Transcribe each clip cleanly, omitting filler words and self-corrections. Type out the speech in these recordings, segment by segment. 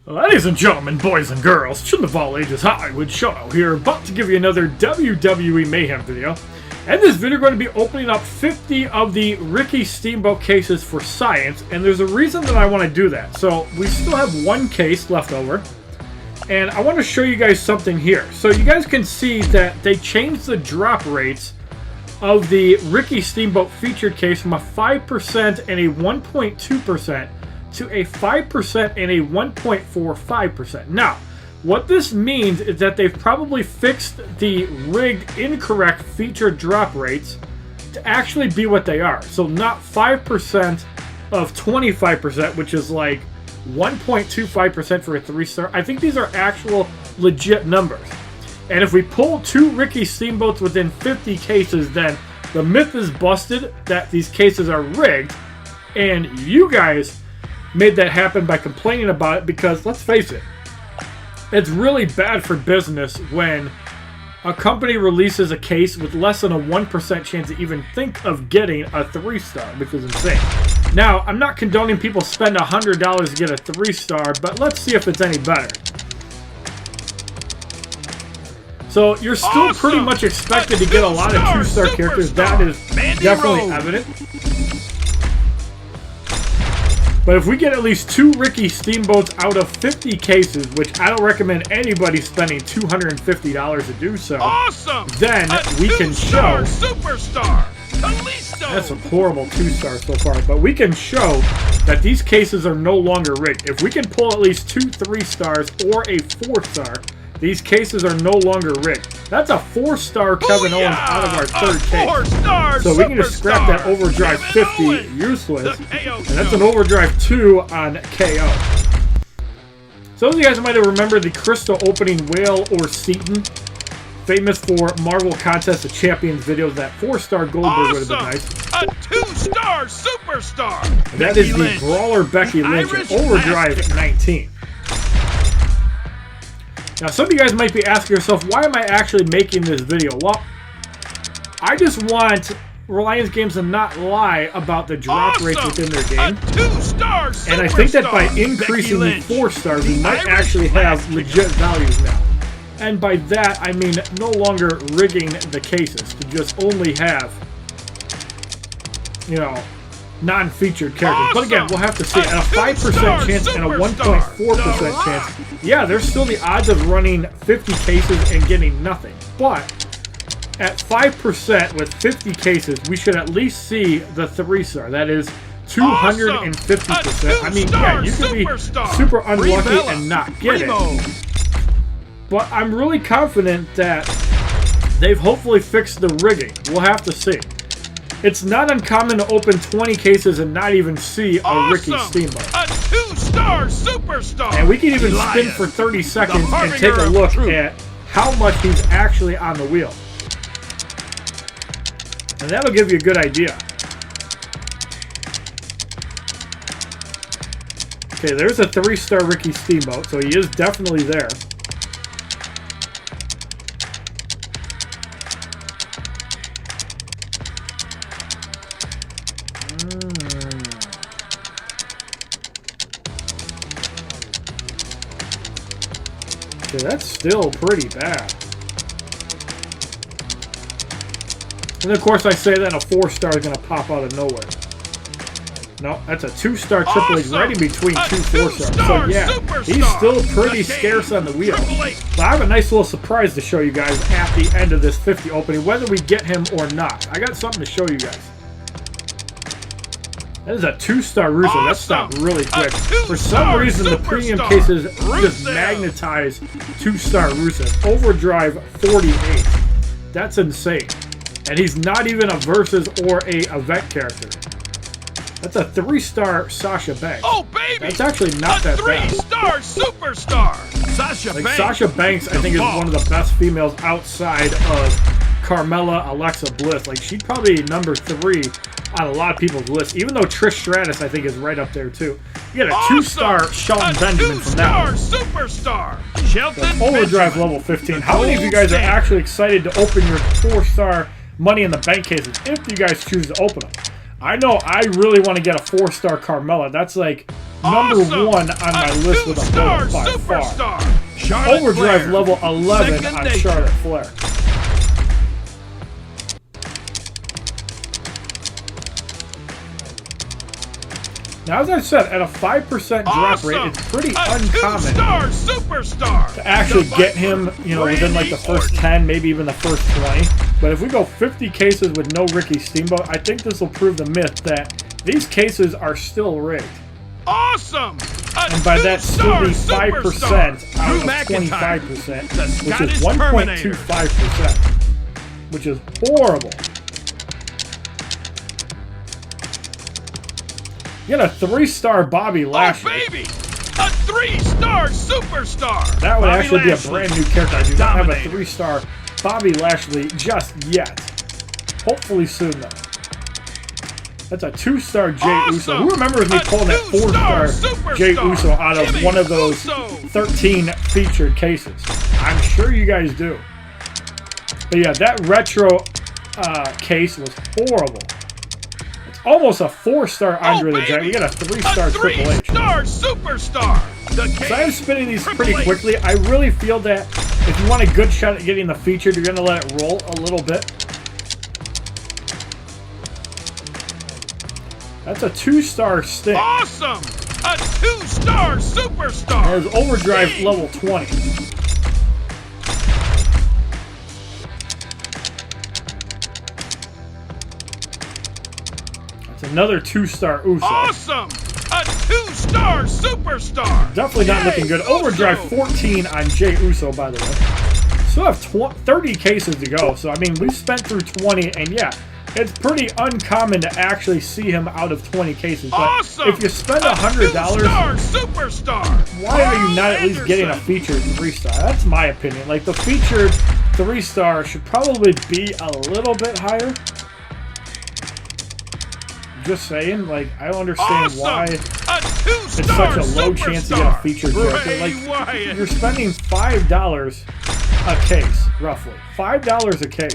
Ladies and gentlemen, boys and girls, children of all ages, HollywoodShono here, about to give you another WWE Mayhem video. And this video, we're going to be opening up 50 of the Ricky Steamboat cases for science, and there's a reason that I want to do that. So, we still have one case left over, and I want to show you guys something here. So, you guys can see that they changed the drop rates of the Ricky Steamboat featured case from a 5% and a 1.2% to a 5% and a 1.45%. Now, what this means is that they've probably fixed the rigged incorrect feature drop rates to actually be what they are. So not 5% of 25%, which is like 1.25% for a 3-star. I think these are actual legit numbers. And if we pull 2 Ricky Steamboats within 50 cases, then the myth is busted that these cases are rigged. And you guys made that happen by complaining about it because, let's face it, it's really bad for business when a company releases a case with less than a 1% chance to even think of getting a 3-star, which is insane. Now, I'm not condoning people spend $100 to get a 3-star, but let's see if it's any better. So, you're still pretty much expected to get a lot of 2-star characters. That is definitely evident. But if we get at least 2 Ricky Steamboats out of 50 cases, which I don't recommend anybody spending $250 to do so, then we can show... That's a horrible 2-star so far, but we can show that these cases are no longer rigged. If we can pull at least 2 3-stars or a 4-star, these cases are no longer rigged. That's a 4-star Kevin Owens out of our 3rd case. So we can just scrap that Overdrive 50 useless. And that's an Overdrive 2 on KO. Some of you guys might have remembered the Crystal opening Whale or Seaton. Famous for Marvel Contest of Champions videos. That 4-star Goldberg would have been nice. A 2-star superstar. That is the Brawler Becky Lynch at Overdrive 19. Now, some of you guys might be asking yourself, why am I actually making this video? Well, I just want Reliance Games to not lie about the drop rates within their game. And I think that by increasing the 4-stars, we might actually have legit values now. And by that, I mean no longer rigging the cases to just only have, you know, non-featured characters. But again, we'll have to see. At a 5% chance and a 1.4% chance, yeah, there's still the odds of running 50 cases and getting nothing. But at 5% with 50 cases, we should at least see the 3-star. That is 250%. I mean, yeah, you can be super unlucky and not get it. But I'm really confident that they've hopefully fixed the rigging. We'll have to see. It's not uncommon to open 20 cases and not even see a Ricky Steamboat. A 2-star superstar. And we can even spin for 30 seconds and take a look at how much he's actually on the wheel. And that'll give you a good idea. Okay, there's a 3-star Ricky Steamboat, so he is definitely there. Okay, that's still pretty bad. And of course I say that a 4-star is going to pop out of nowhere. No, that's a 2-star Triple H right in between 2 4-stars. So yeah, he's still pretty scarce on the wheel. But I have a nice little surprise to show you guys at the end of this 50 opening, whether we get him or not. I got something to show you guys. That is a 2-star Rusev. That stopped really quick. For some reason, the premium cases just magnetize 2-star Rusev. Overdrive 48. That's insane. And he's not even a Versus or a event character. That's a 3-star Sasha Banks. Oh, baby! That's actually not that bad. 3-star superstar. Sasha Banks. Sasha Banks, I think, is one of the best females outside of Carmella, Alexa Bliss. Like, she'd probably be number 3 on a lot of people's list, even though Trish Stratus, I think, is right up there, too. You get a 2-star Shelton Benjamin from that one. Superstar. Shelton Overdrive level 15. How many of you guys are actually excited to open your 4-star Money in the Bank cases, if you guys choose to open them? I know I really want to get a 4-star Carmella. That's like number Awesome. 1 on my list with a two-star bullet by superstar. far. Charlotte Overdrive Flair. level 11 Second on nature. Charlotte Flair. Now, as I said, at a 5% drop rate, it's pretty uncommon Two-star superstar. to actually get him, you know, within like the first 10, maybe even the first 20. But if we go 50 cases with no Ricky Steamboat, I think this will prove the myth that these cases are still rigged. Awesome. And by that, still be 5% out of 25%, which is 1.25%, which is horrible. You got a 3-star Bobby Lashley. Oh, baby! A 3-star superstar! That would Bobby actually be a Lashley. brand new character. I do not have a Dominator. 3-star Bobby Lashley just yet. Hopefully soon, though. That's a 2-star Jey Awesome. Uso. Who remembers me A pulling that 2-star 4-star Jey superstar. Uso out of Jimmy one of those Uso. 13 featured cases? I'm sure you guys do. But yeah, that retro case was horrible. It's almost a 4-star Andre the Giant. We got a 3-star Triple H. 3-star superstar! So I'm spinning these pretty quickly. I really feel that if you want a good shot at getting the featured, you're going to let it roll a little bit. That's a 2-star Sting. Awesome! A 2-star superstar! There's Overdrive level 20. That's another 2-star Uso. Awesome! A 2-star superstar! Definitely not looking good. Uso. Overdrive 14 on Jey Uso, by the way. Still have 30 cases to go. So, I mean, we've spent through 20, and yeah, it's pretty uncommon to actually see him out of 20 cases. But Awesome! if you spend $100, $2-star superstar! why are you not at least Anderson. getting a featured 3-star? That's my opinion. Like, the featured 3-star should probably be a little bit higher. Just saying, like, I don't understand Awesome. why A it's 2-star such a low chance to get a featured character. Bray Like, Wyatt. you're spending $5 a case, roughly. $5 a case.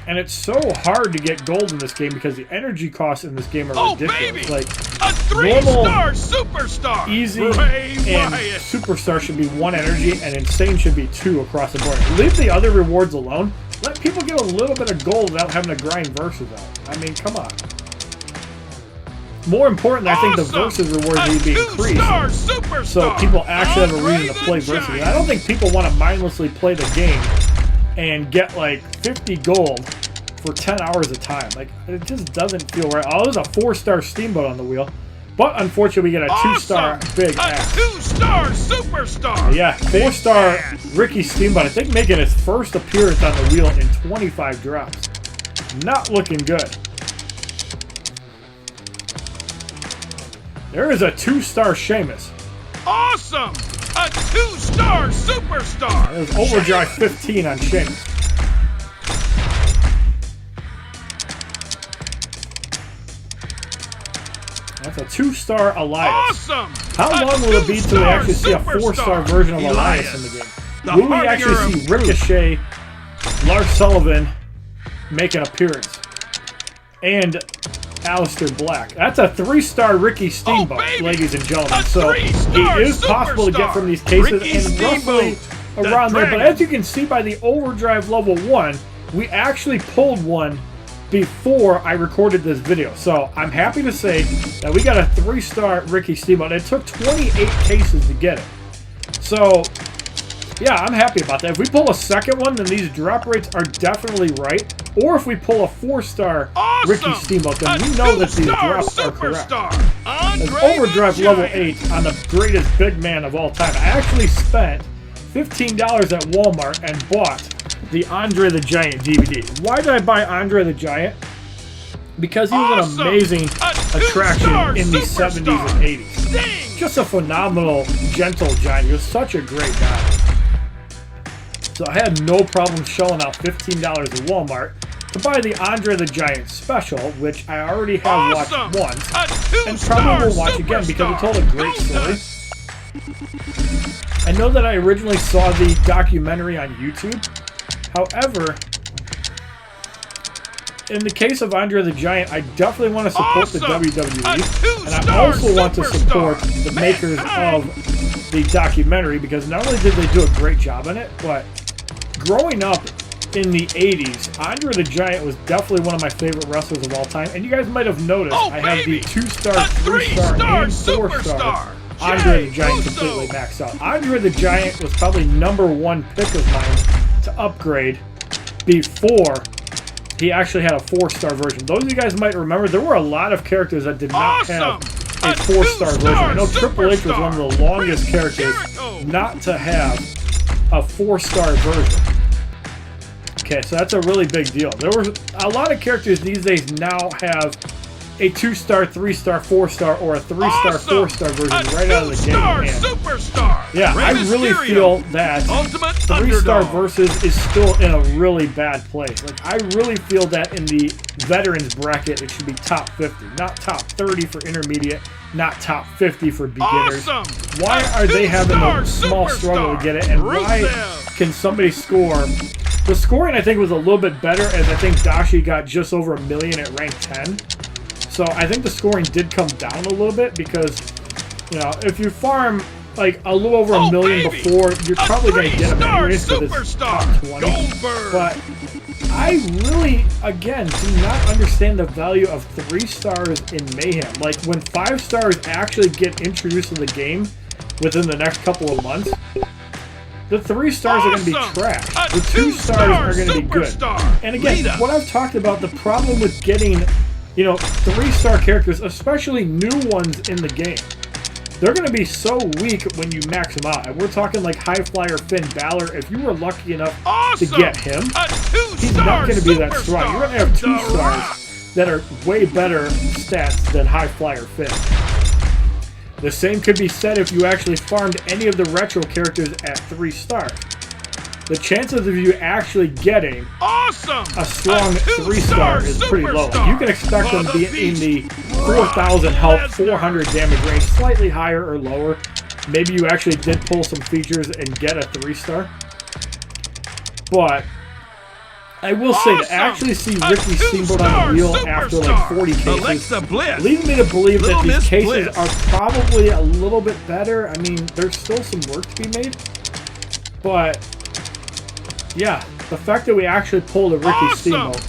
And it's so hard to get gold in this game because the energy costs in this game are ridiculous. Baby. Like, A 3-star superstar! easy Bray and Wyatt. superstar should be 1 energy, and insane should be 2 across the board. Leave the other rewards alone. Let people get a little bit of gold without having to grind verses out. I mean, come on. More important, I think the versus rewards need to be increased, 2-star superstar! so people actually have a Andre reason to play the versus. Giant. I don't think people want to mindlessly play the game and get like 50 gold for 10 hours a time. Like, it just doesn't feel right. Oh, there's a 4-star Steamboat on the wheel. But unfortunately, we get a 2-star Big A Ass. 2-star superstar! Yeah, 4-star Ricky Steamboat. I think making his first appearance on the wheel in 25 drops. Not looking good. There is a 2-star Sheamus. Awesome! A 2-star superstar! There's Overdrive 15 on Sheamus. That's a 2-star Elias. Awesome! How long will it be till we actually see a 4-star version of Elias in the game? Will we actually see Ricochet, Lars Sullivan make an appearance? And Aleister Black. That's a 3-star Ricky Steamboat, ladies and gentlemen. So it is possible to get from these cases and roughly around there. But as you can see by the Overdrive level 1, we actually pulled one before I recorded this video. So I'm happy to say that we got a 3-star Ricky Steamboat. It took 28 cases to get it. So yeah, I'm happy about that. If we pull a second one, then these drop rates are definitely right. Or if we pull a 4-star Ricky Steamboat, then we know that these drops are correct. There's Overdrive level 8 on the greatest big man of all time. I actually spent $15 at Walmart and bought the Andre the Giant DVD. Why did I buy Andre the Giant? Because he was an amazing attraction in the 70s and 80s. Just a phenomenal, gentle giant. He was such a great guy. So I had no problem shelling out $15 at Walmart to buy the Andre the Giant special, which I already have watched once, and probably will watch again because it told a great story. I know that I originally saw the documentary on YouTube. However, in the case of Andre the Giant, I definitely want to support the WWE, and I two-star also want to support superstar. the makers of the documentary, because not only did they do a great job in it, but growing up in the 80s, Andre the Giant was definitely one of my favorite wrestlers of all time. And you guys might have noticed I have the 2-star, 3-star, and 4-star Andre the Giant completely maxed out. Andre the Giant was probably #1 pick of mine to upgrade before he actually had a 4-star version. Those of you guys might remember, there were a lot of characters that did not have a 4-star version. I know Triple H was one of the longest characters not to have a 4-star version. Okay, so that's a really big deal. There were a lot of characters these days now have a 2-star, 3-star, 4-star, or a 3-star, 4-star version right out of the game. And Superstar. yeah, I really feel that 3-star versus is still in a really bad place. Like, I really feel that in the veterans bracket, it should be top 50, not top 30 for intermediate, not top 50 for beginners. Why are they having a small struggle to get it, and why can somebody score? The scoring, I think, was a little bit better, as I think Dashi got just over 1 million at rank 10. So I think the scoring did come down a little bit, because, you know, if you farm like a little over 1 million before, you're probably going to get them anyways, because it's top 20. But I really, again, do not understand the value of 3 stars in Mayhem. Like, when 5 stars actually get introduced in the game within the next couple of months, the 3 stars are going to be trash. The 2 stars are going to be good. And again, what I've talked about, the problem with getting, you know, 3-star characters, especially new ones in the game, they're going to be so weak when you max them out. And we're talking like High Flyer Finn Balor. If you were lucky enough to get him, he's not going to be that strong. You're going to have 2 stars that are way better stats than High Flyer Finn. The same could be said if you actually farmed any of the retro characters at 3 stars. The chances of you actually getting a strong 3-star is pretty low. Like, you can expect them to be in the 4,000 health, 400 damage range, slightly higher or lower. Maybe you actually did pull some features and get a 3-star. But I will say, to actually see Ricky Steamboat on the wheel after like 40 cases leads me to believe that these cases are probably a little bit better. I mean, there's still some work to be made. But yeah, the fact that we actually pulled a Ricky Steamboat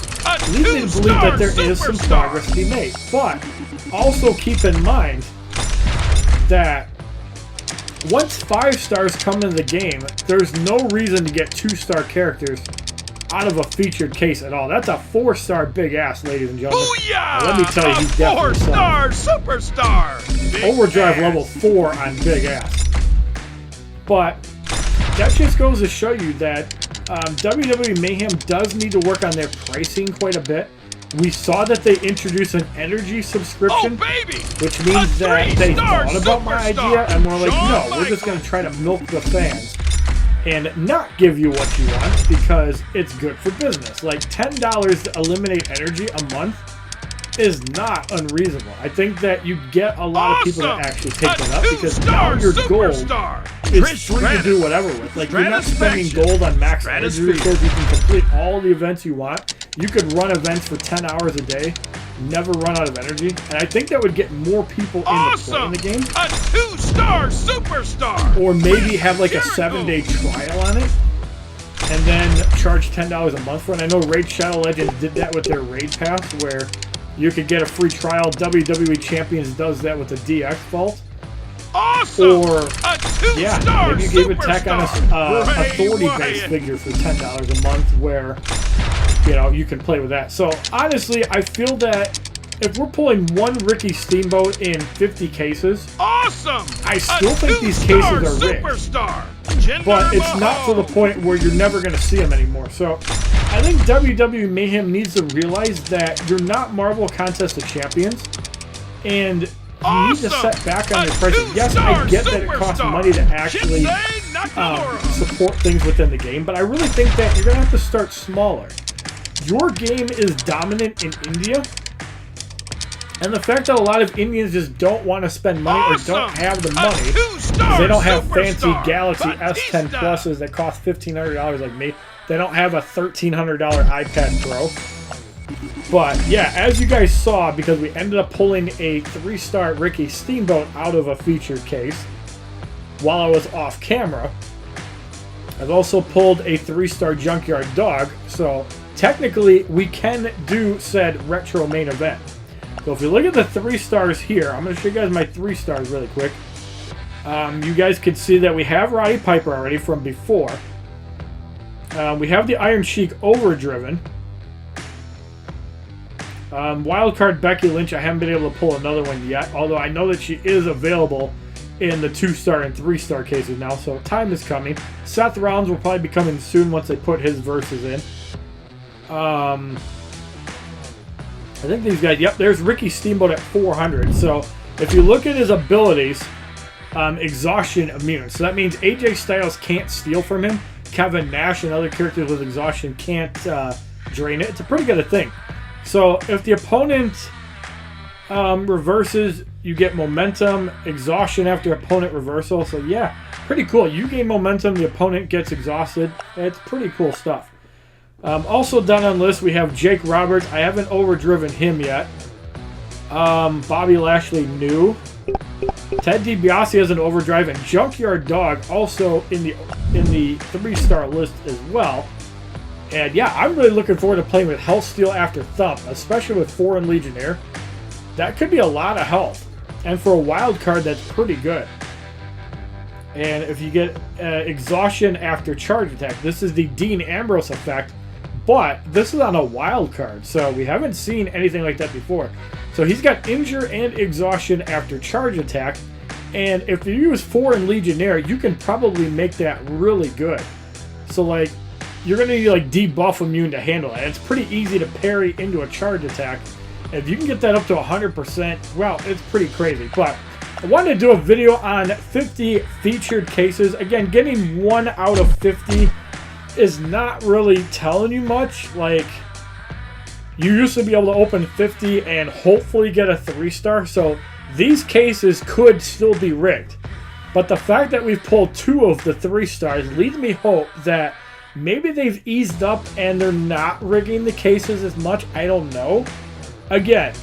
leads me to believe that there is some progress to be made. But also keep in mind that once 5 stars come into the game, there's no reason to get 2-star characters out of a featured case at all. That's a 4-star big ass, ladies and gentlemen. Booyah! Let me tell you, he's definitely 4-star superstar. Big Overdrive ass. level 4 on big ass. But that just goes to show you that WWE Mayhem does need to work on their pricing quite a bit. We saw that they introduced an energy subscription, which means that they thought about my idea and were like, no, we're just going to try to milk the fans and not give you what you want, because it's good for business. Like, $10 to eliminate energy a month is not unreasonable. I think that you get a lot of people that actually take that up, because now your gold is free to do whatever with. Like, you're not spending gold on max energy resources. You can complete all the events you want. You could run events for 10 hours a day, never run out of energy, and I think that would get more people into playing the game. A 2-star superstar. Or maybe have like a 7-day trial on it, and then charge $10 a month for it. I know Raid Shadow Legends did that with their Raid Pass, where you could get a free trial. WWE Champions does that with the DX Vault. Or, yeah, maybe you gave a tech on a authority-based figure for $10 a month, where, you know, you can play with that. So, honestly, I feel that if we're pulling 1 Ricky Steamboat in 50 cases, I still think these cases are rigged. But it's not to the point where you're never going to see them anymore. So, I think WWE Mayhem needs to realize that you're not Marvel Contest of Champions, and you need to set back on your prices. Yes, I get that it costs money to actually support things within the game, but I really think that you're going to have to start smaller. Your game is dominant in India, and the fact that a lot of Indians just don't want to spend money or don't have the money, because they don't have fancy Galaxy S10 Pluses that cost $1,500 like me. They don't have a $1,300 iPad Pro. But yeah, as you guys saw, because we ended up pulling a 3-star Ricky Steamboat out of a featured case while I was off camera, I've also pulled a 3-star Junkyard Dog. So technically, we can do said retro main event. So if you look at the 3 stars here, I'm going to show you guys my 3 stars really quick. You guys can see that we have Roddy Piper already from before. We have the Iron Sheik Overdriven. Wildcard Becky Lynch, I haven't been able to pull another one yet, although I know that she is available in the 2-star and 3-star cases now, so time is coming. Seth Rollins will probably be coming soon once they put his verses in. I think these guys, yep, there's Ricky Steamboat at 400. So if you look at his abilities, exhaustion immune. So that means AJ Styles can't steal from him. Kevin Nash and other characters with exhaustion can't drain it. It's a pretty good thing. So if the opponent reverses, you get momentum, exhaustion after opponent reversal. So yeah, pretty cool. You gain momentum, the opponent gets exhausted. It's pretty cool stuff. Also done on list, we have Jake Roberts. I haven't overdriven him yet. Bobby Lashley new. Ted DiBiase has an overdrive, and Junkyard Dog also in the 3-star list as well. And yeah, I'm really looking forward to playing with Health Steal after Thump, especially with Foreign Legionnaire. That could be a lot of health, and for a wild card, that's pretty good. And if you get exhaustion after charge attack, this is the Dean Ambrose effect. But this is on a wild card, so we haven't seen anything like that before. So he's got injure and exhaustion after charge attack. And if you use Foreign Legionnaire, you can probably make that really good. So like, you're going to need like debuff immune to handle it. It's pretty easy to parry into a charge attack. And if you can get that up to 100%, well, it's pretty crazy. But I wanted to do a video on 50 featured cases. Again, getting 1 out of 50 is not really telling you much. Like, you used to be able to open 50 and hopefully get a 3-star, so these cases could still be rigged. But the fact that we've pulled 2 of the 3 stars leads me hope that maybe they've eased up and they're not rigging the cases as much. I don't know. Again,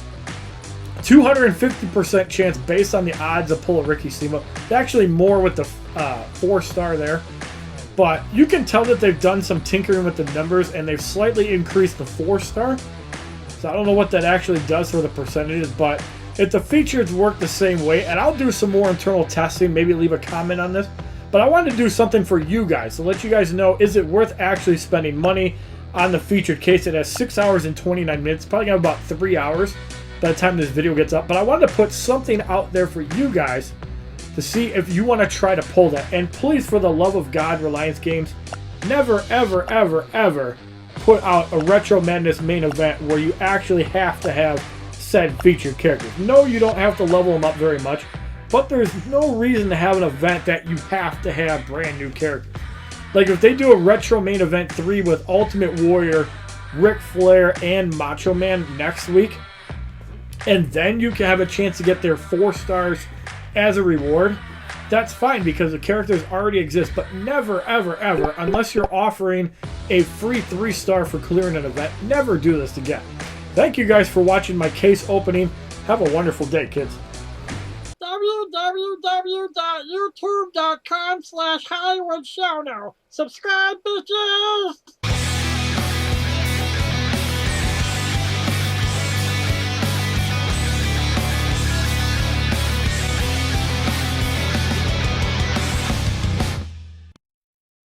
250% chance based on the odds to pull a Ricky Steamboat. Actually more with the 4-star there. But you can tell that they've done some tinkering with the numbers, and they've slightly increased the 4-star. So I don't know what that actually does for the percentages, but if the features work the same way, and I'll do some more internal testing, maybe leave a comment on this. But I wanted to do something for you guys to let you guys know, is it worth actually spending money on the featured case? It has 6 hours and 29 minutes, probably got about 3 hours by the time this video gets up. But I wanted to put something out there for you guys to see if you want to try to pull that. And please, for the love of God, Reliance Games, never, ever, ever, ever put out a Retro Madness main event where you actually have to have said featured characters. No, you don't have to level them up very much, but there's no reason to have an event that you have to have brand new characters. Like if they do a Retro Main Event 3 with Ultimate Warrior, Ric Flair, and Macho Man next week, and then you can have a chance to get their 4 stars as a reward, that's fine because the characters already exist. But never, ever, ever, unless you're offering a free 3-star for clearing an event, never do this again. Thank you guys for watching my case opening. Have a wonderful day, kids. www.youtube.com/HollywoodShono. Subscribe, bitches!